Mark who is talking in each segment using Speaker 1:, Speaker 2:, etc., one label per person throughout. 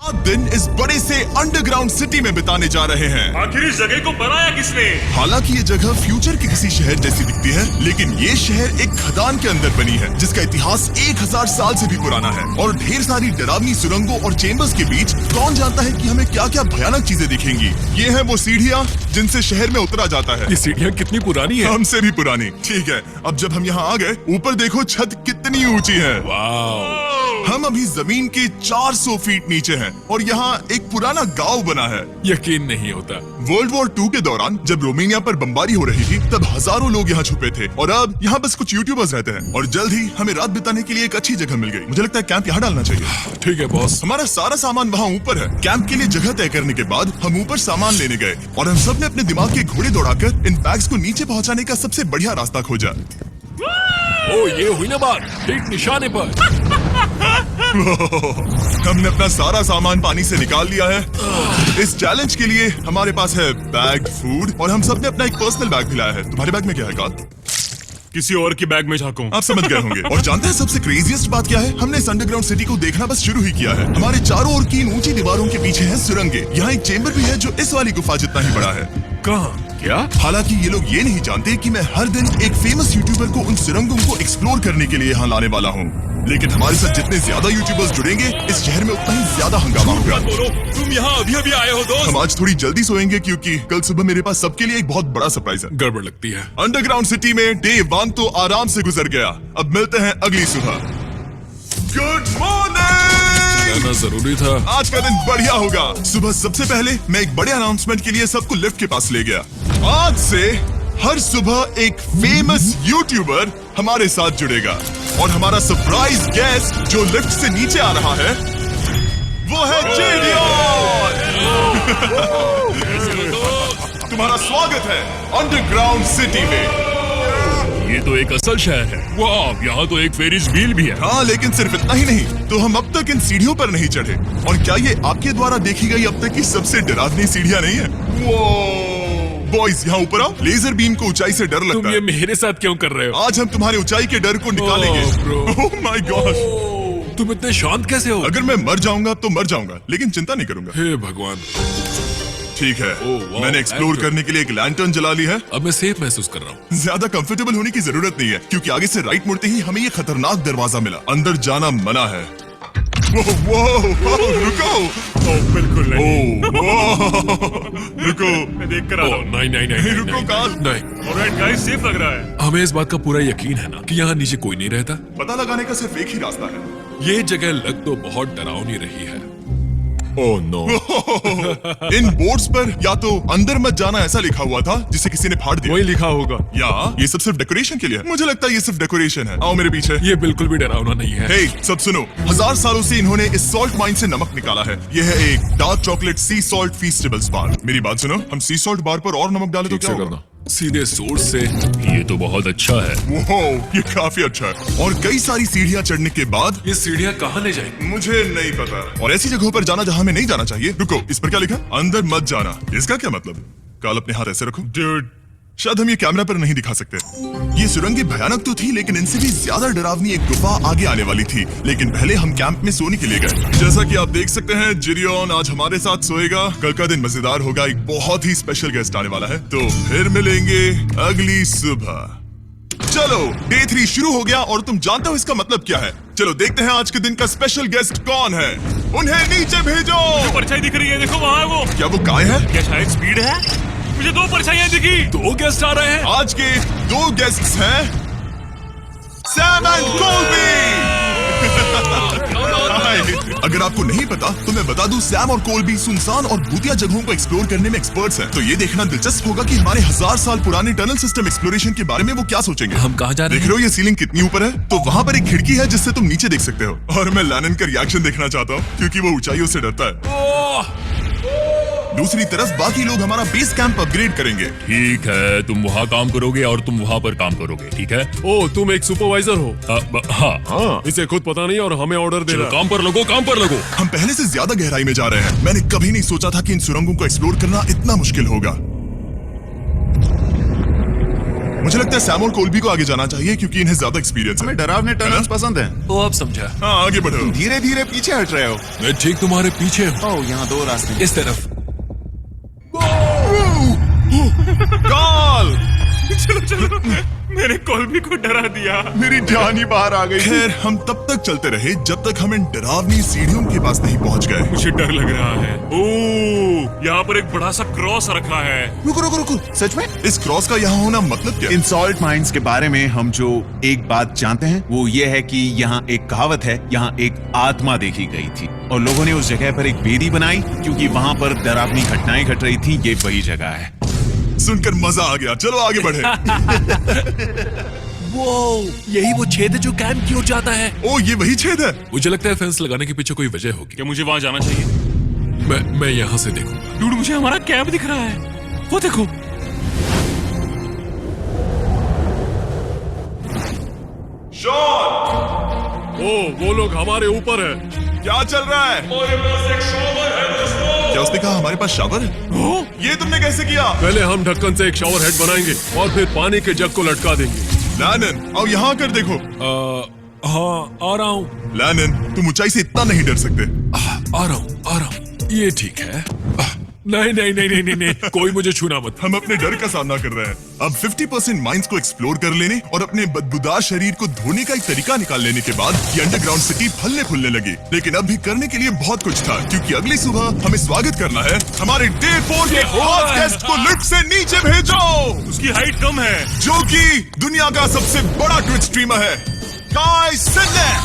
Speaker 1: दिन इस बड़े से अंडरग्राउंड सिटी में बिताने जा रहे हैं।
Speaker 2: आखिर इस जगह को बनाया किसने?
Speaker 1: हालांकि ये जगह फ्यूचर के किसी शहर जैसी दिखती है, लेकिन ये शहर एक खदान के अंदर बनी है जिसका इतिहास 1000 साल से भी पुराना है। और ढेर सारी डरावनी सुरंगों और चेम्बर्स के बीच कौन जानता है कि हमें क्या क्या भयानक चीजें दिखेंगी। ये है वो सीढ़ियाँ जिनसे शहर में उतरा जाता है।
Speaker 3: ये सीढ़ियाँ कितनी पुरानी है?
Speaker 1: हमसे भी पुरानी। ठीक है, अब जब हम यहाँ आ गए, ऊपर देखो छत कितनी ऊंची है।
Speaker 3: वाह!
Speaker 1: हम अभी जमीन के 400 फीट नीचे हैं और यहाँ एक पुराना गांव बना है।
Speaker 3: यकीन नहीं होता।
Speaker 1: वर्ल्ड वॉर 2 के दौरान जब रोमानिया पर बमबारी हो रही थी, तब हजारों लोग यहाँ छुपे थे और अब यहाँ बस कुछ यूट्यूबर्स रहते हैं। और जल्द ही हमें रात बिताने के लिए एक अच्छी जगह मिल गई। मुझे लगता है कैंप यहाँ डालना चाहिए।
Speaker 3: ठीक है बॉस।
Speaker 1: हमारा सारा सामान वहाँ ऊपर है। कैंप के लिए जगह तय करने के बाद हम ऊपर सामान लेने गए और हम सब ने अपने दिमाग के घोड़े दौड़ाकर इन बैग्स को नीचे पहुँचाने का सबसे बढ़िया रास्ता खोजा।
Speaker 3: ओ, ये हुई ना बात, ठीक निशाने पर।
Speaker 1: हमने अपना सारा सामान पानी से निकाल लिया है। इस चैलेंज के लिए हमारे पास है बैग, फूड और हम सब ने अपना एक पर्सनल बैग भी लाया है। तुम्हारे बैग में क्या है काल?
Speaker 2: किसी और की बैग में झांकूं।
Speaker 1: आप समझ गए होंगे। और जानते हैं सबसे क्रेजीएस्ट बात क्या है? हमने इस अंडरग्राउंड सिटी को देखना बस शुरू ही किया है। हमारे चारों ओर की इन ऊंची दीवारों के पीछे है सुरंगे। यहाँ एक चेम्बर भी है जो इस वाली गुफा जितना ही बड़ा है।
Speaker 3: कहाँ? क्या?
Speaker 1: हालांकि ये लोग ये नहीं जानते कि मैं हर दिन एक फेमस यूट्यूबर को उन सुरंगों को एक्सप्लोर करने के लिए यहाँ लाने वाला हूँ। लेकिन हमारे साथ जितने ज्यादा यूट्यूबर्स जुड़ेंगे, इस शहर में उतना ही ज्यादा हंगामा होगा।
Speaker 2: तुम यहाँ अभी अभी आए हो दोस्त।
Speaker 1: हम आज थोड़ी जल्दी सोएंगे क्योंकि कल सुबह मेरे पास सबके लिए एक बहुत बड़ा सरप्राइज है।
Speaker 3: गड़बड़ लगती है।
Speaker 1: अंडरग्राउंड सिटी में डे 1 तो आराम से गुजर गया। अब मिलते हैं अगली सुबह। Good morning.
Speaker 3: जाना जरूरी था।
Speaker 1: आज का दिन बढ़िया होगा। सुबह सबसे पहले मैं एक बड़े अनाउंसमेंट के लिए सबको लिफ्ट के पास ले गया। आज से हर सुबह एक फेमस यूट्यूबर हमारे साथ जुड़ेगा और हमारा सरप्राइज गेस्ट जो लिफ्ट से नीचे आ रहा है वो है जेडियन। तुम्हारा स्वागत है अंडरग्राउंड सिटी में।
Speaker 2: ये तो एक असल शहर है। वाह, यहाँ तो एक फेरिस व्हील भी है।
Speaker 1: हाँ, लेकिन सिर्फ इतना ही नहीं, तो हम अब तक इन सीढ़ियों पर नहीं चढ़े। और क्या ये आपके द्वारा देखी गई अब तक की सबसे डरावनी सीढ़ियाँ नहीं है? बॉयज यहाँ ऊपर आओ। लेजर बीम को ऊंचाई से डर लगता
Speaker 3: तुम
Speaker 1: है।
Speaker 3: ये मेरे साथ क्यों कर रहे हो?
Speaker 1: आज हम तुम्हारे ऊंचाई के डर को निकालेंगे।
Speaker 3: ओह
Speaker 1: माय गॉड,
Speaker 3: तुम इतने शांत कैसे हो?
Speaker 1: अगर मैं मर जाऊंगा तो मर जाऊंगा, लेकिन चिंता नहीं करूंगा।
Speaker 3: हे भगवान।
Speaker 1: ठीक है,
Speaker 3: वाह,
Speaker 1: मैंने एक्सप्लोर
Speaker 3: लैंटर्न।
Speaker 1: करने के लिए एक लैंटर्न जला ली है।
Speaker 3: अब मैं सेफ महसूस कर रहा हूँ।
Speaker 1: ज्यादा कंफर्टेबल होने की जरूरत नहीं है क्योंकि आगे से राइट मुड़ते ही हमें ये खतरनाक दरवाजा मिला। अंदर जाना मना है। रुको।
Speaker 2: बिल्कुल नहीं।
Speaker 1: रुको,
Speaker 2: मैं देख कर आ रहा हूँ।
Speaker 3: नहीं,
Speaker 1: रुको काल।
Speaker 3: नहीं।
Speaker 2: ऑलराइट गाइस, सेफ लग रहा है।
Speaker 3: हमें इस बात का पूरा यकीन है ना कि यहाँ नीचे कोई नहीं रहता।
Speaker 1: पता लगाने का सिर्फ एक ही रास्ता है।
Speaker 3: ये जगह लग तो बहुत डरावनी रही है। Oh no.
Speaker 1: इन बोर्ड्स पर या तो अंदर मत जाना ऐसा लिखा हुआ था जिसे किसी ने फाड़ दिया।
Speaker 3: वही लिखा होगा।
Speaker 1: या ये सब सिर्फ डेकोरेशन के लिए है। मुझे लगता है ये सिर्फ डेकोरेशन है। आओ मेरे पीछे।
Speaker 3: ये बिल्कुल भी डरावना नहीं है।
Speaker 1: हे, सब सुनो। 1000 सालों से इन्होंने इस सॉल्ट माइन से नमक निकाला है। ये है एक डार्क चॉकलेट सी सॉल्ट फीस्टेबल्स बार। मेरी बात सुनो, हम सी सॉल्ट बार पर और नमक डाले तो
Speaker 3: ठीक
Speaker 1: क्या
Speaker 3: से
Speaker 1: होगा?
Speaker 3: करना। सीधे सोर्स से।
Speaker 2: ये तो बहुत अच्छा है।
Speaker 1: वो ये काफी अच्छा है। और कई सारी सीढ़ियाँ चढ़ने के बाद
Speaker 3: ये सीढ़ियाँ कहाँ ले जाएंगी?
Speaker 1: मुझे नहीं पता। और ऐसी जगहों पर जाना जहाँ हमें नहीं जाना चाहिए। रुको, इस पर क्या लिखा? अंदर मत जाना। इसका क्या मतलब? काल अपने हाथ ऐसे रखो।
Speaker 2: Dude,
Speaker 1: शायद हम ये कैमरा पर नहीं दिखा सकते। ये सुरंगें भयानक तो थी, लेकिन इनसे भी ज्यादा डरावनी एक गुफा आगे आने वाली थी। लेकिन पहले हम कैंप में सोने के लिए गए। जैसा कि आप देख सकते हैं, जिरियन आज हमारे साथ सोएगा। कल का दिन मजेदार होगा। एक बहुत ही स्पेशल गेस्ट आने वाला है। तो फिर मिलेंगे अगली सुबह। चलो, डे 3 शुरू हो गया और तुम जानते हो इसका मतलब क्या है? चलो देखते हैं आज के दिन का स्पेशल गेस्ट कौन है। उन्हें नीचे भेजो।
Speaker 2: परछाई दिख रही है, देखो वहाँ है वो।
Speaker 1: क्या वो काय है?
Speaker 2: क्या शायद स्पीड है? मुझे 2 परछाइयाँ दिखी।
Speaker 3: 2 गेस्ट आ रहे हैं।
Speaker 1: आज के 2 गेस्ट्स हैं सैम एंड कोल्बी। अगर आपको नहीं पता तो मैं बता दूं, सैम और कोल्बी सुनसान और भूतिया जगहों को एक्सप्लोर करने में एक्सपर्ट्स हैं। तो ये देखना दिलचस्प होगा कि हमारे 1000 साल पुराने टनल सिस्टम एक्सप्लोरेशन के बारे में वो क्या सोचेंगे।
Speaker 3: हम कहाँ जा रहे
Speaker 1: देख रहे हो ये सीलिंग कितनी ऊपर है? तो वहाँ पर एक खिड़की है जिससे तुम नीचे देख सकते हो। और मैं लैनन का रिएक्शन देखना चाहता हूँ क्योंकि वो ऊंचाइयों से डरता है। दूसरी तरफ बाकी लोग हमारा बेस कैंप अपग्रेड करेंगे।
Speaker 2: ठीक है, तुम वहाँ काम करोगे और तुम वहाँ पर काम करोगे, ठीक है?
Speaker 3: ओ, तुम एक सुपरवाइजर हो?
Speaker 2: हाँ।
Speaker 3: इसे खुद पता नहीं और हमें ऑर्डर दे रहा है।
Speaker 2: काम पर लगो, काम पर लगो।
Speaker 1: हम पहले से ज्यादा गहराई में जा रहे हैं। मैंने कभी नहीं सोचा था कि इन सुरंगों को एक्सप्लोर करना इतना मुश्किल होगा। मुझे लगता है सैम और कोल्बी को आगे जाना चाहिए क्योंकि इन्हें ज्यादा एक्सपीरियंस है।
Speaker 4: हमें डरावने टनल्स पसंद हैं।
Speaker 2: वो अब समझा।
Speaker 1: हाँ आगे बढ़ो।
Speaker 4: धीरे धीरे पीछे हट रहे हो।
Speaker 3: मैं ठीक तुम्हारे पीछे हूँ।
Speaker 4: ओह, यहाँ 2 रास्ते हैं।
Speaker 3: इस तरफ।
Speaker 1: कॉल
Speaker 5: चलो चलो, मैंने कोल्बी को डरा दिया।
Speaker 4: मेरी जान ही बाहर आ गई।
Speaker 1: खैर हम तब तक चलते रहे जब तक हम इन डरावनी सीढ़ियों के पास नहीं पहुंच गए।
Speaker 5: मुझे डर लग रहा है। ओह, यहाँ पर एक बड़ा सा क्रॉस रखा है।
Speaker 4: रुको रुको रुको, सच में?
Speaker 1: इस क्रॉस का यहाँ होना मतलब क्या?
Speaker 4: इन सॉल्ट माइंस के बारे में हम जो एक बात जानते हैं वो ये है कि यहाँ एक कहावत है, यहाँ एक आत्मा देखी गई थी और लोगों ने उस जगह पर एक बेदी बनाई क्योंकि वहाँ पर डरावनी घटनाएं घट रही थी। ये वही जगह है।
Speaker 1: सुनकर मजा आ गया, चलो आगे बढ़े।
Speaker 2: वो यही वो छेद है जो कैंप की ओर जाता है।
Speaker 1: ओ ये वही छेद है।
Speaker 3: मुझे लगता है फेंस लगाने के पीछे कोई वजह होगी।
Speaker 5: क्या मुझे वहाँ जाना चाहिए?
Speaker 3: मैं यहाँ से देखूंगा।
Speaker 5: डूड, मुझे हमारा कैंप दिख रहा है। वो देखो।
Speaker 1: शॉन,
Speaker 3: ओ, वो लोग हमारे ऊपर है।
Speaker 1: क्या चल रहा है?
Speaker 5: हमारे पास एक शॉवर है दोस्तों।
Speaker 1: क्या उसने कहा हमारे पास शावर है? ये तुमने कैसे किया?
Speaker 3: पहले हम ढक्कन से एक शावर हेड बनाएंगे और फिर पानी के जग को लटका देंगे।
Speaker 1: लैनन, आओ यहाँ कर देखो।
Speaker 3: हाँ, आ रहा हूँ।
Speaker 1: लैनन, तुम ऊंचाई से इतना नहीं डर सकते।
Speaker 3: आ रहा हूँ। ये ठीक है। नहीं, कोई मुझे छूना मत।
Speaker 1: हम अपने डर का सामना कर रहे हैं। अब 50% माइंस को एक्सप्लोर कर लेने और अपने बदबूदार शरीर को धोने का एक तरीका निकाल लेने के बाद ये अंडरग्राउंड सिटी फलने फूलने लगी। लेकिन अब भी करने के लिए बहुत कुछ था क्योंकि अगली सुबह हमें स्वागत करना है। हमारे डे 4 के खास गेस्ट को लिफ्ट से नीचे भेजो,
Speaker 5: उसकी हाइट कम है।
Speaker 1: जो कि दुनिया का सबसे बड़ा ट्विच स्ट्रीमर है, काई सिनेक।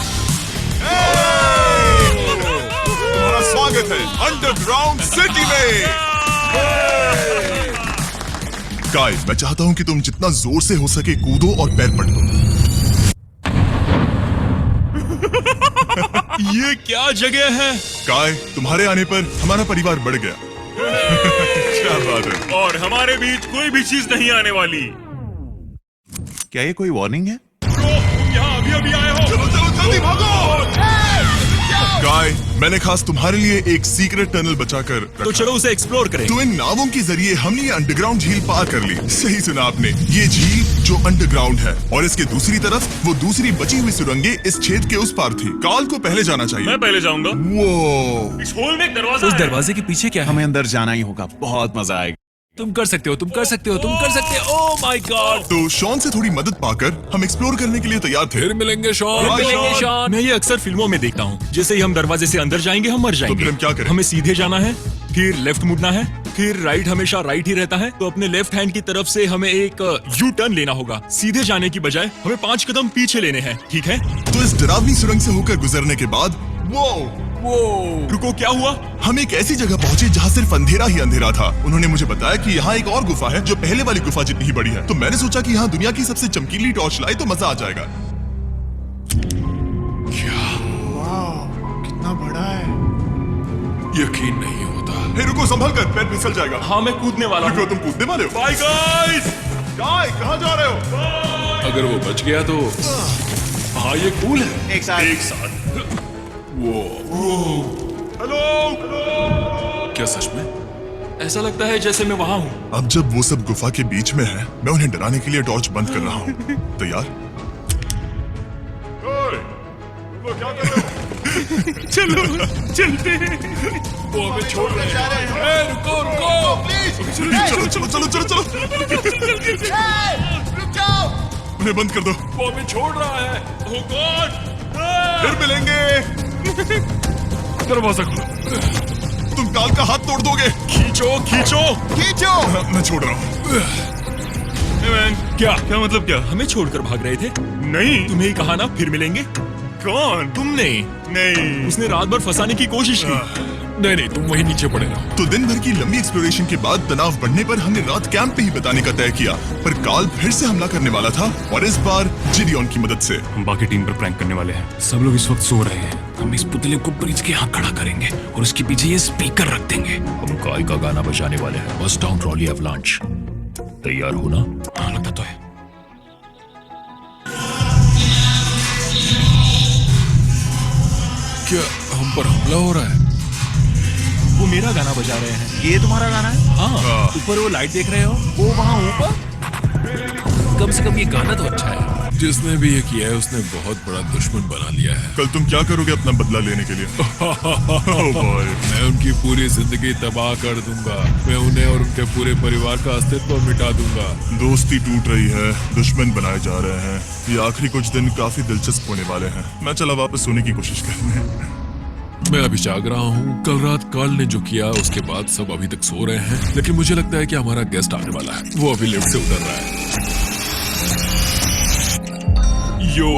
Speaker 1: तुम्हारा स्वागत है अंडरग्राउंड सिटी में। काई, मैं चाहता हूं कि तुम जितना जोर से हो सके कूदो और पैर पटको।
Speaker 5: ये क्या जगह है?
Speaker 1: काई, तुम्हारे आने पर हमारा परिवार बढ़ गया। क्या बात है।
Speaker 5: और हमारे बीच कोई भी चीज नहीं आने वाली।
Speaker 4: क्या ये कोई वार्निंग है?
Speaker 5: तुम यहाँ अभी आए हो।
Speaker 1: चलो चलो जल्दी भागो। काई, मैंने खास तुम्हारे लिए एक सीक्रेट टनल बचाकर
Speaker 5: तो
Speaker 1: रखा।
Speaker 5: चलो उसे एक्सप्लोर करें।
Speaker 1: तो इन नावों के जरिए हमने ये अंडरग्राउंड झील पार कर ली। सही सुना आपने, ये झील जो अंडरग्राउंड है और इसके दूसरी तरफ वो दूसरी बची हुई सुरंगें इस छेद के उस पार थी। काल को पहले जाना चाहिए।
Speaker 5: मैं पहले जाऊंगा।
Speaker 1: वो
Speaker 5: इस होल में एक दरवाजा
Speaker 2: उस
Speaker 5: है।
Speaker 2: दरवाजे के पीछे क्या है?
Speaker 4: हमें अंदर जाना ही होगा, बहुत मजा आएगा।
Speaker 2: तुम कर सकते हो। तुम कर सकते हो। Oh my God.
Speaker 1: तो शॉन से थोड़ी मदद पाकर हम एक्सप्लोर करने के लिए तैयार थे।
Speaker 3: फिर मिलेंगे शॉन।
Speaker 1: मिलेंगे,
Speaker 2: शॉन।
Speaker 5: मैं ये अक्सर फिल्मों में देखता हूँ। जैसे ही हम दरवाजे से अंदर जाएंगे हम मर जाएंगे।
Speaker 1: फिर हम क्या करें?
Speaker 5: हमें सीधे जाना है, फिर लेफ्ट मुड़ना है, फिर राइट। हमेशा राइट ही रहता है। तो अपने लेफ्ट हैंड की तरफ से हमें एक यू टर्न लेना होगा। सीधे जाने की बजाय हमें 5 कदम पीछे लेने हैं। ठीक है?
Speaker 1: तो इस डरावनी सुरंग से होकर गुजरने के बाद
Speaker 5: रुको, क्या हुआ?
Speaker 1: हम एक ऐसी जगह पहुंचे जहाँ सिर्फ अंधेरा ही अंधेरा था। उन्होंने मुझे बताया कि यहाँ एक और गुफा है जो पहले वाली गुफा जितनी ही बड़ी है। तो मैंने सोचा कि यहाँ दुनिया की सबसे चमकीली टॉर्च लाई तो मजा आ जाएगा।
Speaker 4: कितना बड़ा है।
Speaker 3: यकीन नहीं होता।
Speaker 1: हे रुको, संभल कर, पैर फिसल जाएगा।
Speaker 5: हाँ, मैं कूदने वाला
Speaker 1: रुको,
Speaker 5: हूँ।
Speaker 1: तुम कूदने वाले हो?
Speaker 5: Bye guys.
Speaker 1: गाय, कहाँ जा रहे हो?
Speaker 3: अगर वो बच गया तो हाँ, ये कूल है।
Speaker 4: एक साथ।
Speaker 5: एक साथ।
Speaker 1: हेलो।
Speaker 3: क्या सच में?
Speaker 5: ऐसा लगता है जैसे मैं वहाँ हूँ।
Speaker 1: अब जब वो सब गुफा के बीच में है, मैं उन्हें डराने के लिए टॉर्च बंद कर रहा हूँ। तैयार?
Speaker 5: चलो चलते हैं।
Speaker 3: वो हमें छोड़ रहे हैं। रुको।
Speaker 1: चलो। उन्हें बंद कर दो।
Speaker 3: वो हमें छोड़ रहा है।
Speaker 5: Oh God!
Speaker 1: फिर मिलेंगे।
Speaker 3: दरवाजा खोलो।
Speaker 1: तुम काल का हाथ तोड़ दोगे।
Speaker 5: खींचो।
Speaker 1: मैं छोड़ रहा हूँ।
Speaker 5: Hey man,
Speaker 3: क्या?
Speaker 5: क्या मतलब क्या?
Speaker 2: हमें छोड़कर भाग रहे थे।
Speaker 5: नहीं।
Speaker 2: तुम्हें ही कहा ना फिर मिलेंगे।
Speaker 5: कौन?
Speaker 2: तुमने।
Speaker 5: नहीं।
Speaker 2: उसने रात भर फंसाने की कोशिश की।
Speaker 3: नहीं, तुम वहीं नीचे पड़े रहो।
Speaker 1: तो दिन भर की लंबी एक्सप्लोरेशन के बाद तनाव बढ़ने पर हमने रात कैंप पे ही बिताने का तय किया। पर काल फिर से हमला करने वाला था और इस बार जिडियन की मदद से।
Speaker 5: हम बाकी टीम पर प्रैंक करने वाले हैं। सब लोग इस वक्त सो रहे हैं।
Speaker 2: हम इस पुतले को ब्रिज के यहाँ खड़ा करेंगे और उसके पीछे ये स्पीकर रख देंगे।
Speaker 5: हम काय का गाना बजाने वाले हैं। बस डाउन ट्रॉली अवलांच। तैयार हो ना?
Speaker 2: हाँ, लगता तो है।
Speaker 3: क्या हम पर हमला हो रहा है?
Speaker 2: वो मेरा गाना बजा रहे हैं।
Speaker 4: ये तुम्हारा गाना है?
Speaker 2: हाँ, ऊपर वो लाइट देख रहे हो?
Speaker 4: वो वहाँ ऊपर?
Speaker 3: कम से कम ये गाना तो अच्छा है। जिसने भी ये किया है उसने बहुत बड़ा दुश्मन बना लिया है।
Speaker 1: कल तुम क्या करोगे अपना बदला लेने के लिए? Oh boy.
Speaker 3: मैं उनकी पूरी जिंदगी तबाह कर दूंगा। मैं उन्हें और उनके पूरे परिवार का अस्तित्व मिटा दूंगा।
Speaker 1: दोस्ती टूट रही है, दुश्मन बनाए जा रहे हैं। ये आखिरी कुछ दिन काफी दिलचस्प होने वाले हैं। मैं चला वापस सोने की कोशिश करने।
Speaker 3: मैं अभी जाग रहा हूँ। कल रात कार्ल ने जो किया उसके बाद सब अभी तक सो रहे हैं, लेकिन मुझे लगता है कि हमारा गेस्ट आने वाला है। वो अभी लिफ्ट से उतर रहा है।
Speaker 2: यो,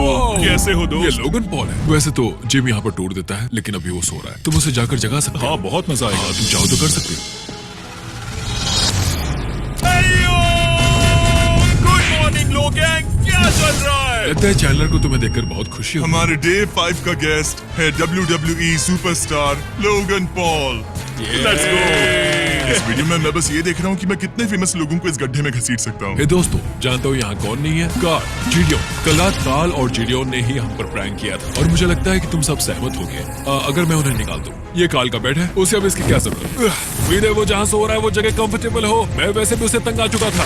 Speaker 2: कैसे हो
Speaker 3: ये
Speaker 2: दोस्त?
Speaker 3: लोगन पॉल है। वैसे तो जिम यहाँ पर टूट देता है, लेकिन अभी वो सो रहा है। तुम उसे जाकर जगा सकते हो।
Speaker 2: हाँ, बहुत मजा आएगा।
Speaker 3: तुम चाहो तो कर सकते हो।
Speaker 2: गुड मॉर्निंग लोग, क्या चल रहा है?
Speaker 3: लगता है चैनलर को तुम्हें देखकर बहुत खुशी होगी।
Speaker 1: हमारे डे 5 का गेस्ट है WWE superstar Logan Paul.
Speaker 2: Let's go.
Speaker 1: इस वीडियो में मैं बस ये देख रहा हूँ कि मैं कितने फेमस लोगों को इस गड्ढे में घसीट सकता हूँ।
Speaker 3: हे दोस्तों, जानते हो यहाँ कौन नहीं है? कार्ल, जीडियोन। कल रात कार्ल और जीडियोन ने ही हम पर प्रैंक किया था और मुझे लगता है कि तुम सब सहमत होगे अगर मैं उन्हें निकाल दूं। ये कार्ल का बेड है, उसे अब इसकी क्या जरूरत है? उम्मीद है वो जहाँ सो रहा है वो जगह कंफर्टेबल हो। मैं वैसे भी उसे तंग आ चुका था।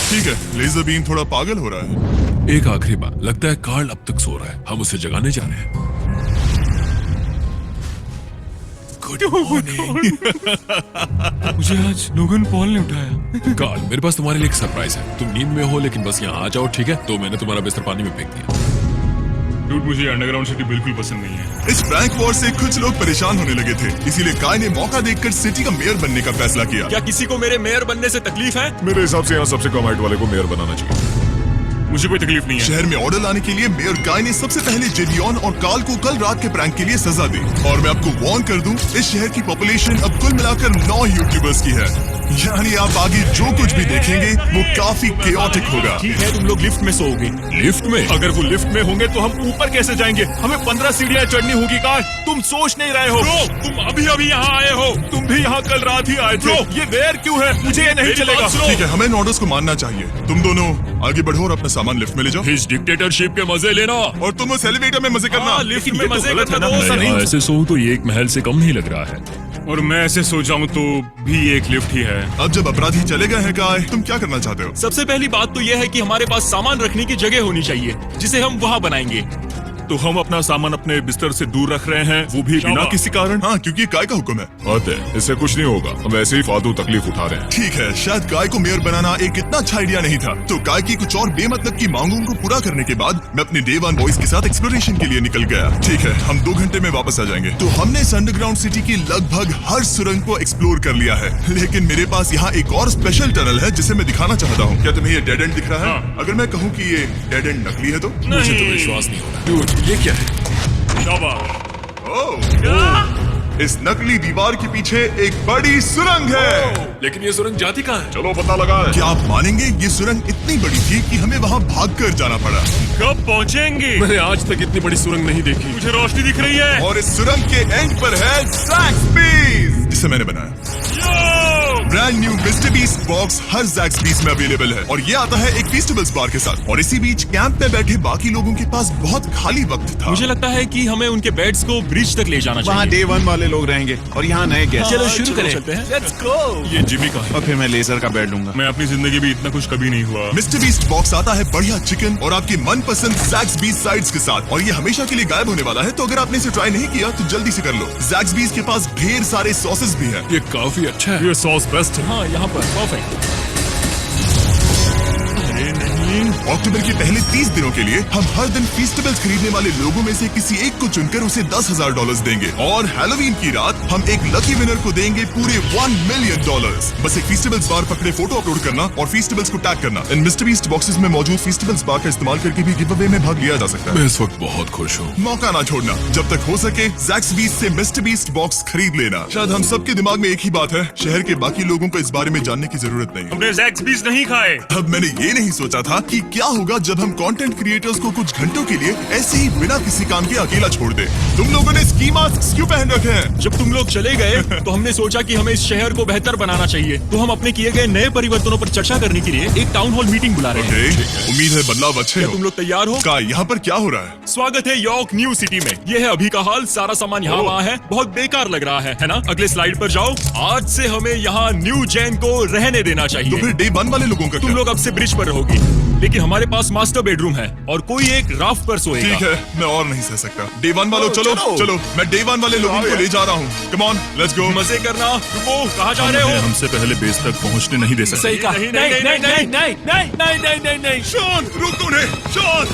Speaker 1: ठीक है, लेजर बीम थोड़ा पागल हो रहा है।
Speaker 3: एक आखिरी बात, लगता है कार्ल अब तक सो रहा है। हम उसे जगाने जा रहे हैं। Good morning.
Speaker 2: मुझे आज लोगन पॉल ने उठाया।
Speaker 3: कार्ल, मेरे पास तुम्हारे लिए एक सरप्राइज है। तुम नींद में हो लेकिन बस यहाँ आ जाओ, ठीक है? तो मैंने तुम्हारा बिस्तर पानी में फेंक दिया।
Speaker 2: डूड, मुझे अंडरग्राउंड सिटी बिल्कुल पसंद नहीं है।
Speaker 1: इस प्रैंक वॉर से कुछ लोग परेशान होने लगे थे, इसीलिए काय ने मौका देखकर सिटी का मेयर बनने का फैसला किया।
Speaker 5: क्या किसी को मेरे मेयर बनने से तकलीफ है?
Speaker 3: मेरे हिसाब से यहाँ सबसे कम हाइट वाले को मेयर बनाना चाहिए।
Speaker 2: मुझे कोई तकलीफ नहीं है।
Speaker 1: शहर में ऑर्डर लाने के लिए मेयर काय ने सबसे पहले जेडियन और कार्ल को कल रात के प्रैंक के लिए सजा दी। और मैं आपको वार्न कर दूं, इस शहर की पॉपुलेशन अब कुल मिलाकर 9 यूट्यूबर्स की है। यानी आप आगे जो कुछ भी देखेंगे वो काफी केओटिक होगा।
Speaker 5: ठीक है, तुम लोग लिफ्ट में सोओगे।
Speaker 2: लिफ्ट में? अगर वो लिफ्ट में होंगे तो हम ऊपर कैसे जाएंगे? हमें 15 सीढ़ियाँ चढ़नी होगी। काय, तुम सोच नहीं रहे हो?
Speaker 5: ब्रो, तुम अभी अभी यहाँ आए हो।
Speaker 2: तुम भी यहाँ कल रात ही आए थे। ये देर क्यों है? मुझे ये नहीं
Speaker 5: मेरी
Speaker 2: चलेगा।
Speaker 5: बात सुनो।
Speaker 1: ठीक है, हमें इन ऑर्डर्स को मानना चाहिए। तुम दोनों आगे बढ़ो और अपना सामान लिफ्ट में ले जाओ।
Speaker 5: इस डिक्टेटरशिप के मजे लेना।
Speaker 1: और तुम उस एलिवेटर में मजे करना।
Speaker 5: हाँ, लिफ्ट
Speaker 2: लेकिन
Speaker 5: में
Speaker 2: ये तो
Speaker 5: मजे
Speaker 2: गलत है
Speaker 5: करना
Speaker 2: ना।
Speaker 5: दोस्त।
Speaker 2: नहीं,
Speaker 5: ऐसे सो तो ये एक महल से कम नहीं लग रहा है।
Speaker 2: और मैं ऐसे सो जाऊं तो भी एक लिफ्ट ही है।
Speaker 1: अब जब अपराधी चले गए हैं काय, तुम क्या करना चाहते हो?
Speaker 5: सबसे पहली बात तो यह है कि हमारे पास सामान रखने की जगह होनी चाहिए, जिसे हम वहाँ बनाएंगे।
Speaker 2: तो हम अपना सामान अपने बिस्तर से दूर रख रहे हैं, वो भी बिना
Speaker 5: शाबाश।
Speaker 2: किसी कारण।
Speaker 1: हाँ, क्योंकि ये काय का हुक्म है।
Speaker 3: आते हैं, इससे कुछ नहीं होगा। हम ऐसे ही फालतू तकलीफ उठा रहे हैं।
Speaker 1: ठीक है, शायद काय को मेयर बनाना एक इतना अच्छा आइडिया नहीं था। तो काय की कुछ और बेमतलब की मांगों को पूरा करने के बाद मैं अपने डे 1 बॉयज के साथ एक्सप्लोरेशन के लिए निकल गया। ठीक है, हम 2 घंटे में वापस आ जाएंगे। तो हमने इस अंडरग्राउंड सिटी की लगभग हर सुरंग को एक्सप्लोर कर लिया है, लेकिन मेरे पास यहाँ एक और स्पेशल टनल है जिसे मैं दिखाना चाहता हूँ। क्या तुम्हें ये डेड एंड दिख रहा है?
Speaker 2: हाँ।
Speaker 1: अगर मैं कहूँ कि ये डेड एंड नकली है तो?
Speaker 3: मुझे तो विश्वास नहीं हो रहा। डूड, ये क्या है?
Speaker 1: ओह, इस नकली दीवार के पीछे एक बड़ी सुरंग है।
Speaker 3: लेकिन ये सुरंग जाती कहाँ है?
Speaker 2: चलो पता लगा।
Speaker 1: क्या आप मानेंगे, ये सुरंग इतनी बड़ी थी कि हमें वहाँ भागकर जाना पड़ा।
Speaker 2: कब पहुँचेंगे?
Speaker 3: मैंने आज तक इतनी बड़ी सुरंग नहीं देखी।
Speaker 2: मुझे रोशनी दिख रही है।
Speaker 1: और इस सुरंग के एंड पर है ज़ैक्सबीस, जिसे मैंने बनाया। Brand new Mister Beast box हर ज़ैक्सबीस में अवेलेबल है और ये आता है एक फेस्टिवल्स बार के साथ। और इसी बीच कैंप में बैठे बाकी लोगों के पास बहुत खाली वक्त था।
Speaker 5: मुझे लगता है कि हमें उनके बेड्स को ब्रिज तक ले जाना
Speaker 4: वहाँ
Speaker 5: चाहिए।
Speaker 4: डे 1 वाले लोग रहेंगे और यहाँ नए गेस्ट।
Speaker 5: चलो शुरू करें। चलते हैं।
Speaker 2: ये जिमी का है।
Speaker 4: और फिर मैं लेजर का बेड लूंगा।
Speaker 2: मैं अपनी जिंदगी में इतना खुश कभी नहीं हुआ।
Speaker 1: मिस्टर बीस्ट बॉक्स आता है बढ़िया चिकन और आपके मनपसंद ज़ैक्सबीस साइड्स के साथ, और ये हमेशा के लिए गायब होने वाला है। तो अगर आपने इसे ट्राई नहीं किया तो जल्दी से कर लो। ज़ैक्सबीस के पास ढेर सारे सॉसेस भी हैं।
Speaker 3: ये काफी अच्छा है।
Speaker 2: ये सॉस बेस्ट है।
Speaker 5: हाँ, यहाँ पर परफेक्ट।
Speaker 1: अक्टूबर के पहले 30 दिनों के लिए हम हर दिन फेस्टिवल्स खरीदने वाले लोगों में से किसी एक को चुनकर उसे $10,000 देंगे, और हैलोवीन की रात हम एक लकी विनर को देंगे पूरे $1 मिलियन। बस एक फेस्टिवल्स बार पकड़े फोटो अपलोड करना और फेस्टिवल्स को टैग करना। इन मिस्टर बीस्ट बॉक्सेस में मौजूद फेस्टिवल्स बार का इस्तेमाल करके भी गिव अवे में भाग लिया जा सकता है।
Speaker 3: मैं इस वक्त बहुत खुश हूँ।
Speaker 1: मौका ना छोड़ना, जब तक हो सके ज़ैक्सबीस से मिस्टर बीस्ट बॉक्स खरीद लेना। शायद हम सबके दिमाग में एक ही बात है, शहर के बाकी लोगों को इस बारे में जानने की जरूरत नहीं।
Speaker 2: हमने ज़ैक्सबीस नहीं खाए।
Speaker 1: अब मैंने ये नहीं सोचा था कि क्या होगा जब हम कंटेंट क्रिएटर्स को कुछ घंटों के लिए ऐसे ही बिना किसी काम के अकेला छोड़ दे। तुम लोगों ने स्की मास्क क्यों पहन रखे हैं?
Speaker 5: जब तुम लोग चले गए तो हमने सोचा कि हमें इस शहर को बेहतर बनाना चाहिए। तो हम अपने किए गए नए परिवर्तनों पर चर्चा करने के लिए एक टाउन हॉल मीटिंग बुला रहे हैं।
Speaker 1: उम्मीद है बदलाव अच्छे
Speaker 5: क्या
Speaker 1: हो।
Speaker 5: तुम लोग तैयार हो?
Speaker 1: का यहाँ पर क्या हो रहा है?
Speaker 5: स्वागत है यॉर्क न्यू सिटी में। ये है अभी का हाल। सारा सामान यहाँ वहाँ है। बहुत बेकार लग रहा है ना? अगले स्लाइड पर जाओ। आज से हमें यहाँ न्यू जेन को रहने देना
Speaker 1: तो
Speaker 5: चाहिए।
Speaker 1: फिर डे 1 वाले लोगों का
Speaker 5: तुम
Speaker 1: क्या?
Speaker 5: लोग अब से ब्रिज पर रहोगी। लेकिन हमारे पास मास्टर बेडरूम है और कोई एक राफ्ट पर सोएगा।
Speaker 1: ठीक है, मैं और नहीं सह सकता। डे 1 वालों चलो चलो, मैं डे 1 वाले लोगों को ले जा रहा हूँ। Come on, let's go.
Speaker 5: मजे करना। रुको, कहाँ जा रहे हो?
Speaker 2: हमसे पहले बेस तक पहुंचने नहीं दे सकते।
Speaker 3: सही कहा।
Speaker 5: नहीं, नहीं, नहीं, नहीं, नहीं, नहीं, नहीं, नहीं, नहीं, नहीं, नहीं।
Speaker 1: शॉन, रुक उन्हें, शॉन।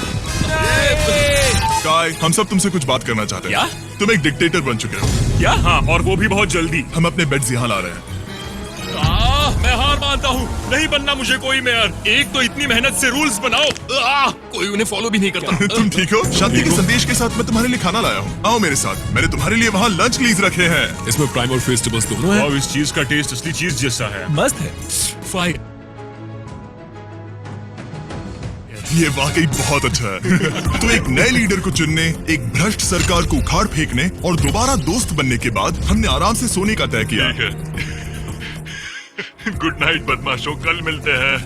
Speaker 1: काय, हम सब तुमसे कुछ बात करना चाहते हैं।
Speaker 5: क्या?
Speaker 1: तुम एक डिक्टेटर बन चुके हो।
Speaker 5: क्या? हाँ, और वो भी बहुत जल्दी।
Speaker 1: हम अपने बेड्स यहाँ ला रहे हैं।
Speaker 5: मैं हार मानता हूँ। नहीं बनना मुझे कोई मेयर। एक तो इतनी मेहनत से रूल्स बनाओ,
Speaker 3: कोई उन्हें फॉलो भी नहीं करता।
Speaker 1: तुम ठीक हो? शांति के संदेश के साथ मैं तुम्हारे लिए खाना लाया हूँ। आओ मेरे साथ, मैंने तुम्हारे लिए वहाँ लंच लीज रखे हैं।
Speaker 3: इसमें प्राइम और फेस्टिवल्स दोनों हैं।
Speaker 2: वाह, इस चीज का टेस्ट असली चीज जैसा है।
Speaker 5: मस्त है। फाइन।
Speaker 1: ये वाकई बहुत अच्छा है। तो एक नए लीडर को चुनने, एक भ्रष्ट सरकार को उखाड़ फेंकने और दोबारा दोस्त बनने के बाद हमने आराम से सोने का तय किया।
Speaker 2: गुड नाइट बदमाशों, कल मिलते हैं।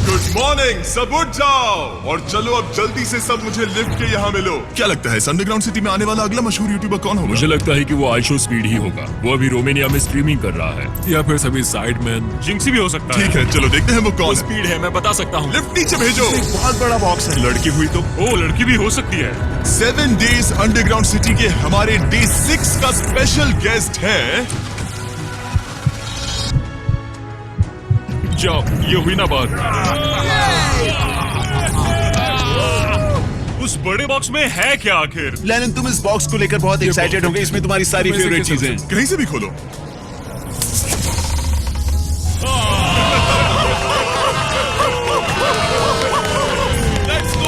Speaker 1: गुड मॉर्निंग, सब उठ जाओ और चलो अब जल्दी से सब मुझे लिफ्ट के यहाँ मिलो। क्या लगता है इस अंडरग्राउंड सिटी में आने वाला अगला मशहूर यूट्यूबर कौन होगा?
Speaker 5: मुझे लगता है कि वो आइशो स्पीड ही होगा। वो अभी रोमानिया में स्ट्रीमिंग कर रहा है।
Speaker 3: या फिर सभी साइडमैन।
Speaker 2: जिंक्सी भी हो सकता है।
Speaker 1: ठीक है, चलो देखते हैं वो कौन है।
Speaker 5: स्पीड है, मैं बता सकता हूँ।
Speaker 1: लिफ्ट नीचे भेजो।
Speaker 4: बहुत बड़ा बॉक्स है।
Speaker 2: लड़की हुई तो ओ, लड़की भी हो सकती है।
Speaker 1: 7 डेज अंडरग्राउंड सिटी के हमारे डे 6 का स्पेशल गेस्ट है।
Speaker 2: जाओ, ये हुई ना बात। उस बड़े बॉक्स में है क्या आखिर?
Speaker 4: लेनिन, तुम इस बॉक्स को लेकर बहुत एक्साइटेड होंगे। इसमें तुम्हारी सारी फेवरेट चीजें हैं।
Speaker 1: कहीं से भी खोलो।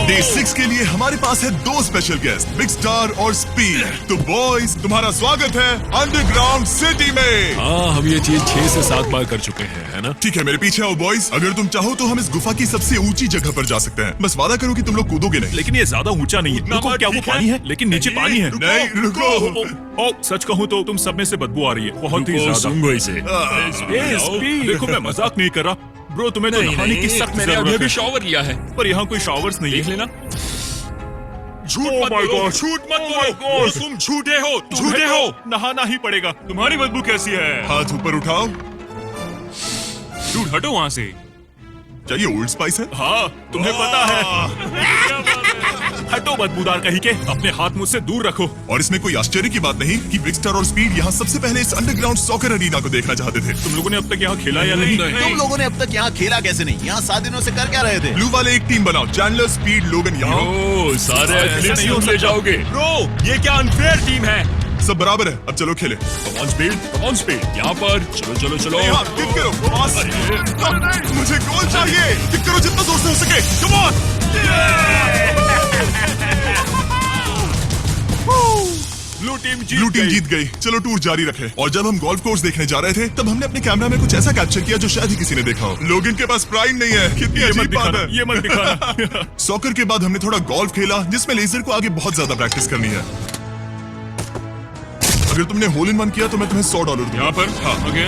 Speaker 1: डे 6 के लिए हमारे पास है 2 स्पेशल गेस्ट, बिग स्टार और स्पीड। तो बॉयज, तुम्हारा स्वागत है अंडरग्राउंड सिटी में।
Speaker 3: हाँ, हम ये चीज 6 से 7 बार कर चुके हैं, है ना?
Speaker 1: ठीक है, मेरे पीछे आओ बॉयज। अगर तुम चाहो तो हम इस गुफा की सबसे ऊंची जगह पर जा सकते हैं। बस वादा करो कि तुम लोग कूदोगे नहीं।
Speaker 2: लेकिन ये ज्यादा ऊंचा नहीं है। रुको, क्या वो पानी है? लेकिन नीचे पानी है।
Speaker 1: नहीं, रुको।
Speaker 2: ओ, सच कहूँ तो तुम सब में से बदबू आ रही है, बहुत ही ज्यादा।
Speaker 5: सुंगो इसे।
Speaker 2: देखो, मैं मजाक नहीं कर रहा ब्रो, तुम्हें तो नहाने की सख्त
Speaker 5: मैंने अभी
Speaker 2: जरूरत
Speaker 5: अभी
Speaker 2: है।
Speaker 5: शॉवर लिया है।
Speaker 2: पर यहाँ कोई शॉवर्स नहीं
Speaker 5: देख
Speaker 2: है।
Speaker 5: लेना। झूठ
Speaker 2: Oh
Speaker 5: मत
Speaker 2: my
Speaker 5: बोलो,
Speaker 2: God.
Speaker 5: झूठ मत
Speaker 2: Oh my
Speaker 5: बोलो।
Speaker 2: God.
Speaker 5: तुम झूठे हो,
Speaker 2: झूठे
Speaker 5: झूठे हो।
Speaker 2: नहाना ही पड़ेगा। तुम्हारी बदबू कैसी है?
Speaker 1: हाथ ऊपर उठाओ।
Speaker 2: डूड, हटो वहाँ से।
Speaker 1: क्या ये ओल्ड स्पाइस है?
Speaker 2: हाँ, तुम्हें पता है। हटो बदबूदार कहीं के, अपने हाथ मुझसे दूर रखो।
Speaker 1: और इसमें कोई आश्चर्य की बात नहीं कि बिग स्टार और स्पीड यहाँ सबसे पहले इस अंडरग्राउंड सॉकर अरीना को देखना चाहते थे।
Speaker 2: तुम लोगों ने अब तक यहाँ खेला या नहीं?
Speaker 4: तुम लोगों ने अब तक यहाँ खेला कैसे नहीं? यहाँ 7 दिनों से कर क्या रहे थे?
Speaker 1: ब्लू वाले एक टीम बनाओ, चैंडलर, स्पीड, लोगन यहाँ।
Speaker 5: ओ, सारे
Speaker 2: ऐसा
Speaker 5: एथलीट्स
Speaker 2: नहीं हो
Speaker 5: तुम ले जाओगे। ब्रो, ये क्या अनफेयर टीम है।
Speaker 1: सब बराबर है, अब चलो खेले।
Speaker 5: Come on speed, come on speed. यहाँ पर चलो चलो चलो।
Speaker 1: यहाँ किक करो, पास। मुझे गोल चाहिए। किक करो जितना जोर से हो सके। Come on.
Speaker 5: ब्लू टीम
Speaker 1: जीत गई। चलो टूर जारी रखे। और जब हम गोल्फ कोर्स देखने जा रहे थे तब हमने अपने कैमरा में कुछ ऐसा कैप्चर किया जो शायद ही किसी ने देखा हो। लोगन के पास प्राइम नहीं है। कितनी
Speaker 2: ये मत
Speaker 1: अजीब बात
Speaker 2: दिखाना,
Speaker 1: है।
Speaker 2: ये मत दिखाना।
Speaker 1: सॉकर के बाद हमने थोड़ा गोल्फ खेला जिसमें लेजर को आगे बहुत ज्यादा प्रैक्टिस करनी है। अगर तुमने होल इन वन किया तो मैं तुम्हें $100 दूंगा।
Speaker 2: यहाँ पर
Speaker 1: हाँ।
Speaker 2: ओके।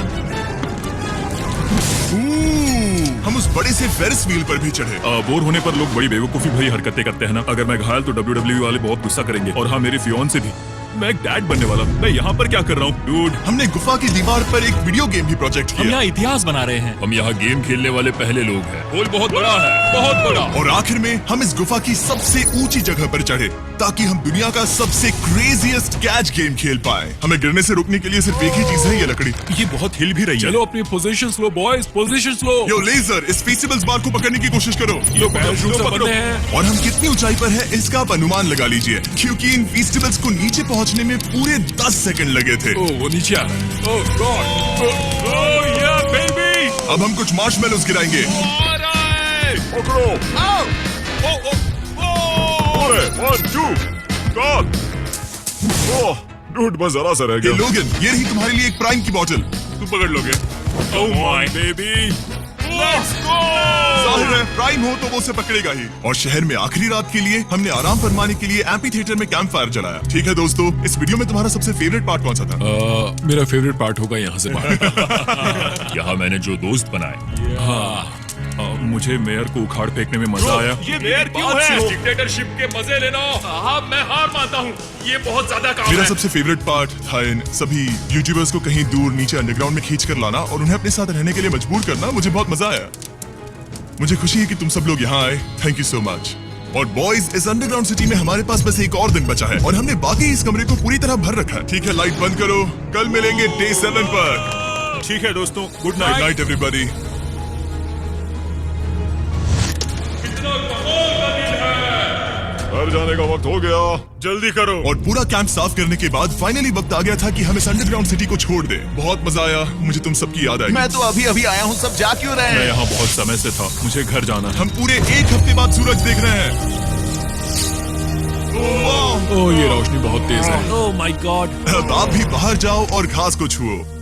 Speaker 1: हम उस बड़े से फेरिस व्हील पर भी चढ़े।
Speaker 2: बोर होने पर लोग बड़ी बेवकूफी भरी हरकतें करते हैं ना। अगर मैं घायल तो WWE वाले बहुत गुस्सा करेंगे। और हाँ, मेरी फियोन्से भी। मैं एक डैड बनने वाला हूँ। मैं यहाँ पर क्या कर रहा हूँ डूड?
Speaker 1: हमने गुफा की दीवार पर एक वीडियो गेम भी प्रोजेक्ट
Speaker 5: हम
Speaker 1: किया।
Speaker 5: यहाँ इतिहास बना रहे हैं। हम यहाँ गेम खेलने वाले पहले लोग हैं। होल बहुत बड़ा है, बहुत बड़ा।
Speaker 1: और आखिर में हम इस गुफा की सबसे ऊंची जगह पर चढ़े ताकि हम दुनिया का सबसे क्रेजीएस्ट कैच गेम खेल पाए। हमें गिरने से रोकने के लिए सिर्फ एक ही चीज है, ये लकड़ी।
Speaker 2: ये बहुत हिल भी रही है।
Speaker 3: चलो अपनी पोजीशंस लो बॉयज, पोजीशंस लो।
Speaker 1: यो लेजर, इस फीसिबल्स बार को पकड़ने की कोशिश करो।
Speaker 3: लो पैराशूट से बंधे हैं।
Speaker 1: और हम कितनी ऊंचाई पर है इसका आप अनुमान लगा लीजिए, क्योंकि इन फीस्टिवल्स को नीचे पहुंचने में पूरे 10 सेकंड लगे थे।
Speaker 3: ओ, वो नीचे आ रहा है। ओह गॉड।
Speaker 2: ओह या बेबी।
Speaker 1: अब हम कुछ मार्शमेलोस गिराएंगे।
Speaker 2: पकड़ो। अरे 1 2 गॉड। ओह डूड, बस जरा सा रह
Speaker 1: ये
Speaker 2: गया।
Speaker 1: लोगन, ये रही तुम्हारे लिए एक प्राइम की बोतल।
Speaker 2: तू पकड़ लोगे। Oh my baby. Let's go.
Speaker 1: जाहिर है प्राइम हो तो वो उसे पकड़ेगा ही। और शहर में आखिरी रात के लिए हमने आराम फरमाने के लिए एम्पी थिएटर में कैंप फायर जलाया। ठीक है दोस्तों, इस वीडियो में तुम्हारा सबसे फेवरेट पार्ट कौन सा था?
Speaker 3: मेरा फेवरेट पार्ट होगा यहाँ से बाहर।
Speaker 5: यहाँ मैंने जो दोस्त बनाए।
Speaker 3: हाँ,
Speaker 2: मुझे मेयर को उखाड़ फेंकने में मजा आया।
Speaker 5: ये मेयर क्यों है? डिक्टेटरशिप के मजे लेना। साहब मैं हार मानता हूँ, ये बहुत ज्यादा काम
Speaker 1: मेरा
Speaker 5: है।
Speaker 1: सबसे फेवरेट पार्ट था इन सभी यूट्यूबर्स को कहीं दूर नीचे अंडरग्राउंड में खींच कर लाना और उन्हें अपने साथ रहने के लिए मजबूर करना। मुझे बहुत मजा आया। मुझे खुशी है कि तुम सब लोग यहाँ आए। Thank you so much. और बॉयज, इस अंडरग्राउंड सिटी में हमारे पास बस एक और दिन बचा है और हमने बाकी इस कमरे को पूरी तरह भर रखा है। ठीक है, लाइट बंद करो। कल मिलेंगे डे 7 पर।
Speaker 2: ठीक है दोस्तों, good
Speaker 1: good
Speaker 2: night.
Speaker 1: Night everybody.
Speaker 2: घर जाने का वक्त हो गया, जल्दी करो।
Speaker 1: और पूरा कैंप साफ करने के बाद फाइनली वक्त आ गया था कि हम इस अंडरग्राउंड सिटी को छोड़ दें। बहुत मजा आया। मुझे तुम सबकी याद आई।
Speaker 4: मैं तो अभी अभी आया हूँ, सब जा क्यों रहे
Speaker 2: मैं
Speaker 4: हैं?
Speaker 2: यहाँ बहुत समय से था, मुझे घर जाना है।
Speaker 1: हम पूरे एक हफ्ते बाद सूरज देख रहे हैं।
Speaker 3: ओह, ये रोशनी बहुत तेज है।
Speaker 5: Oh my God.
Speaker 1: अब आप भी बाहर जाओ और घास को छुओ।